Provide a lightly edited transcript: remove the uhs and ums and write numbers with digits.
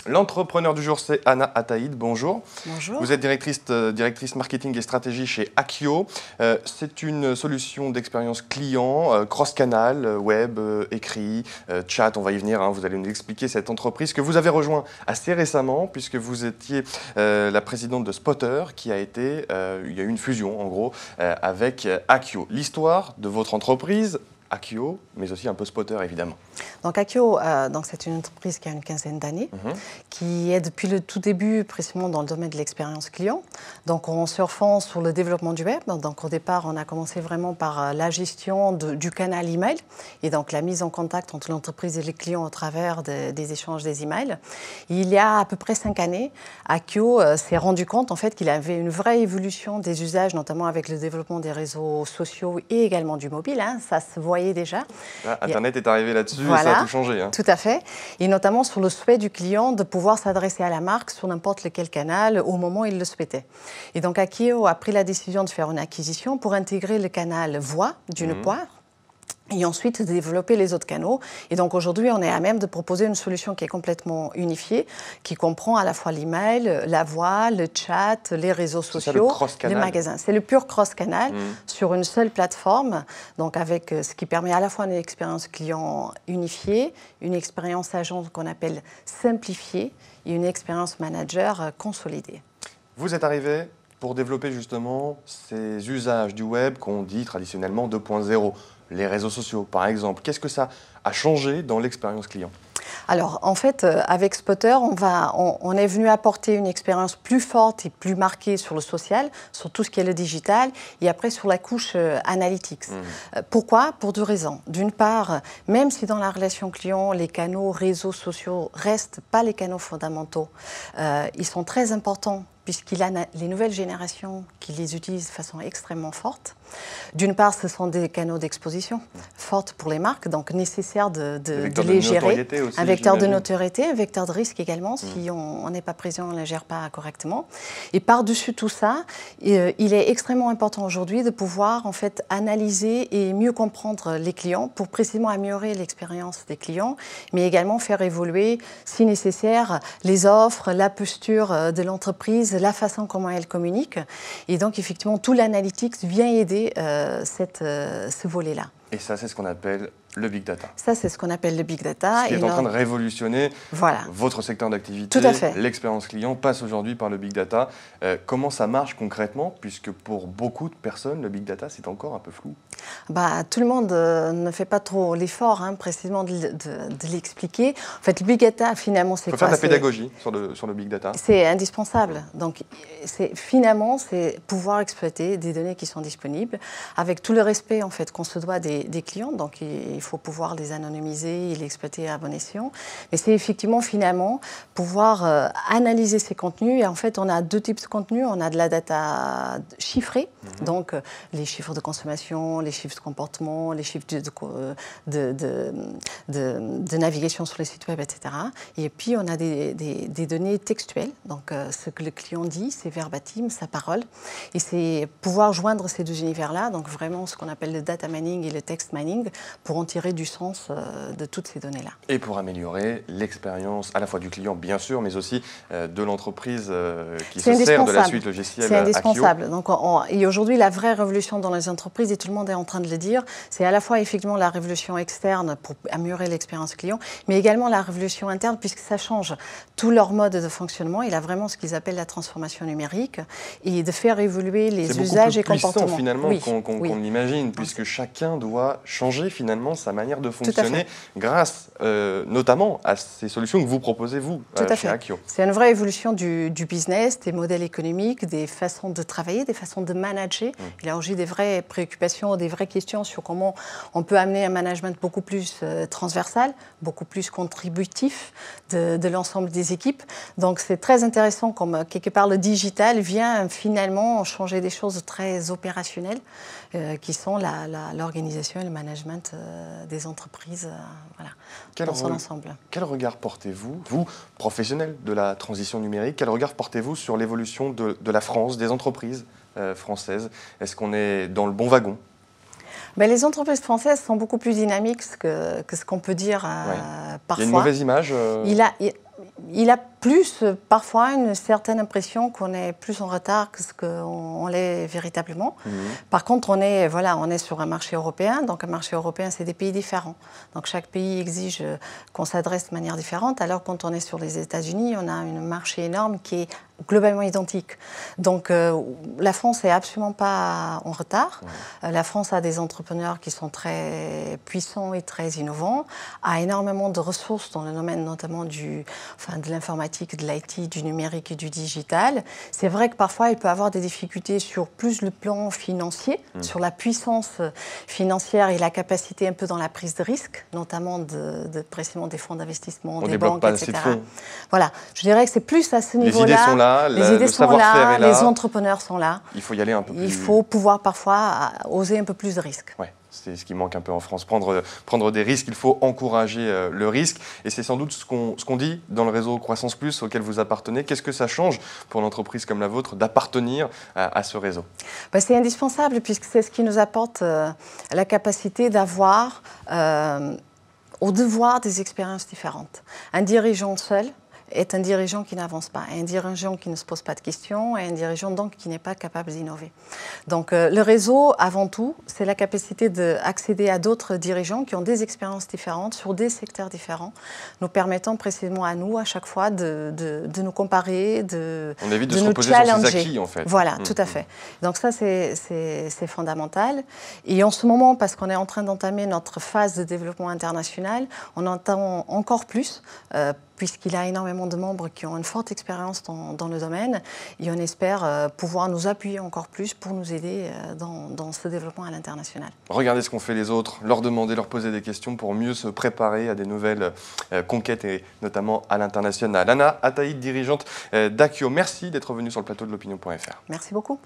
L'entrepreneur du jour, c'est Anna Ataïd. Bonjour. Bonjour. Vous êtes directrice marketing et stratégie chez Akio. C'est une solution d'expérience client, cross-canal, web, écrit, chat, on va y venir. Vous allez nous expliquer cette entreprise que vous avez rejoint assez récemment puisque vous étiez la présidente de Spotter qui a été, il y a eu une fusion en gros avec Akio. L'histoire de votre entreprise, Akio, mais aussi un peu Spotter évidemment. Donc Akio, c'est une entreprise qui a une quinzaine d'années, qui est depuis le tout début précisément dans le domaine de l'expérience client. Donc en surfant sur le développement du web. Donc au départ, on a commencé vraiment par la gestion du canal email et donc la mise en contact entre l'entreprise et les clients au travers des échanges des emails. Il y a à peu près 5 années, Akio s'est rendu compte en fait qu'il avait une vraie évolution des usages, notamment avec le développement des réseaux sociaux et également du mobile. Ça se voyait déjà. Internet est arrivé là-dessus. Voilà, et ça a tout changé. Tout à fait. Et notamment sur le souhait du client de pouvoir s'adresser à la marque sur n'importe lequel canal au moment où il le souhaitait. Et donc Akio a pris la décision de faire une acquisition pour intégrer le canal voix d'une part, et ensuite développer les autres canaux. Et donc aujourd'hui, on est à même de proposer une solution qui est complètement unifiée, qui comprend à la fois l'email, la voix, le chat, les réseaux sociaux, les magasins. C'est le pur cross-canal sur une seule plateforme, donc avec ce qui permet à la fois une expérience client unifiée, une expérience agent qu'on appelle simplifiée et une expérience manager consolidée. Vous êtes arrivé pour développer justement ces usages du web qu'on dit traditionnellement 2.0. Les réseaux sociaux, par exemple. Qu'est-ce que ça a changé dans l'expérience client ? Alors, en fait, avec Spotter, on est venu apporter une expérience plus forte et plus marquée sur le social, sur tout ce qui est le digital, et après sur la couche analytics. Pourquoi ? Pour 2 raisons. D'une part, même si dans la relation client, les canaux réseaux sociaux restent pas les canaux fondamentaux, ils sont très importants puisqu'il a les nouvelles générations qui les utilisent de façon extrêmement forte. D'une part, ce sont des canaux d'exposition fortes pour les marques, donc nécessaire de les gérer. Aussi, un vecteur de notoriété, un vecteur de risque également, si on n'est pas présent, on ne la gère pas correctement. Et par-dessus tout ça, il est extrêmement important aujourd'hui de pouvoir en fait analyser et mieux comprendre les clients pour précisément améliorer l'expérience des clients, mais également faire évoluer, si nécessaire, les offres, la posture de l'entreprise, la façon comment elle communique. Et donc, effectivement, tout l'analytics vient aider ce volet-là. Et ça, c'est ce qu'on appelle le big data. Ça, c'est ce qu'on appelle le big data. Ce qui est en train de révolutionner votre secteur d'activité. Tout à fait. L'expérience client passe aujourd'hui par le big data. Comment ça marche concrètement ? Puisque pour beaucoup de personnes, le big data, c'est encore un peu flou. Tout le monde ne fait pas trop l'effort, précisément, de l'expliquer. En fait, le big data, finalement, c'est quoi ? Il faut faire de la pédagogie sur le big data. C'est indispensable. Donc, finalement, c'est pouvoir exploiter des données qui sont disponibles avec tout le respect, en fait, qu'on se doit des clients. Donc, il faut pouvoir les anonymiser et les exploiter à bon escient. Mais c'est effectivement, finalement, pouvoir analyser ces contenus. Et en fait, on a 2 types de contenus. On a de la data chiffrée, donc les chiffres de consommation, les chiffres de comportement, les chiffres de navigation sur les sites web, etc. Et puis, on a des données textuelles. Donc, ce que le client dit, c'est verbatim, sa parole. Et c'est pouvoir joindre ces 2 univers-là, donc vraiment ce qu'on appelle le data mining et le text mining, pour en tirer du sens de toutes ces données-là. Et pour améliorer l'expérience à la fois du client, bien sûr, mais aussi de l'entreprise qui se sert de la suite logicielle Akio. C'est indispensable. Donc, et aujourd'hui, la vraie révolution dans les entreprises, et tout le monde est en train de le dire, c'est à la fois effectivement la révolution externe pour améliorer l'expérience client, mais également la révolution interne, puisque ça change tout leur mode de fonctionnement. Il a vraiment ce qu'ils appellent la transformation numérique, et de faire évoluer les usages et comportements. C'est beaucoup plus puissant finalement qu'on l'imagine, puisque chacun doit changer finalement sa manière de fonctionner grâce notamment à ces solutions que vous proposez, vous, chez Akio. C'est une vraie évolution du business, des modèles économiques, des façons de travailler, des façons de manager. Il y a aussi des vraies préoccupations, des vraies questions sur comment on peut amener un management beaucoup plus transversal, beaucoup plus contributif de l'ensemble des équipes. Donc c'est très intéressant comme quelque part le digital vient finalement changer des choses très opérationnelles qui sont l'organisation et le management des entreprises dans son ensemble. Quel regard portez-vous, vous, professionnel de la transition numérique, quel regard portez-vous sur l'évolution de la France, des entreprises françaises ? Est-ce qu'on est dans le bon wagon ? Les entreprises françaises sont beaucoup plus dynamiques que ce qu'on peut dire parfois. Il y a une mauvaise image Il a plus parfois une certaine impression qu'on est plus en retard que ce qu'on l'est véritablement. Par contre, on est sur un marché européen. Donc un marché européen, c'est des pays différents. Donc chaque pays exige qu'on s'adresse de manière différente. Alors quand on est sur les États-Unis, on a un marché énorme qui est globalement identique. Donc la France n'est absolument pas en retard. La France a des entrepreneurs qui sont très puissants et très innovants, a énormément de ressources dans le domaine notamment de l'informatique, de l'IT, du numérique et du digital. C'est vrai que parfois il peut avoir des difficultés sur plus le plan financier, sur la puissance financière et la capacité un peu dans la prise de risque, notamment précisément des fonds d'investissement, des banques, pas etc. Assez de fonds. Voilà, je dirais que c'est plus à ce niveau-là. Les idées sont là, les idées le sont savoir-faire là, est là. les entrepreneurs sont là. Il faut y aller un peu plus. Il faut pouvoir parfois oser un peu plus de risques. Ouais. C'est ce qui manque un peu en France, prendre des risques, il faut encourager le risque. Et c'est sans doute ce qu'on dit dans le réseau Croissance Plus auquel vous appartenez. Qu'est-ce que ça change pour une entreprise comme la vôtre d'appartenir à ce réseau? C'est indispensable puisque c'est ce qui nous apporte la capacité d'avoir au devoir des expériences différentes. Un dirigeant seul est un dirigeant qui n'avance pas, un dirigeant qui ne se pose pas de questions et un dirigeant donc qui n'est pas capable d'innover. Donc le réseau, avant tout, c'est la capacité d'accéder à d'autres dirigeants qui ont des expériences différentes sur des secteurs différents, nous permettant précisément à nous, à chaque fois, de nous comparer, on évite de nous se reposer challenger. Sur ses acquis, en fait. Voilà, tout à fait. Donc ça, c'est fondamental. Et en ce moment, parce qu'on est en train d'entamer notre phase de développement international, on entend encore plus puisqu'il y a énormément de membres qui ont une forte expérience dans le domaine, et on espère pouvoir nous appuyer encore plus pour nous aider dans ce développement à l'international. Regardez ce qu'ont fait les autres, leur demander, leur poser des questions pour mieux se préparer à des nouvelles conquêtes, et notamment à l'international. Anna Ataïd, dirigeante d'Akio, merci d'être venue sur le plateau de l'Opinion.fr. Merci beaucoup.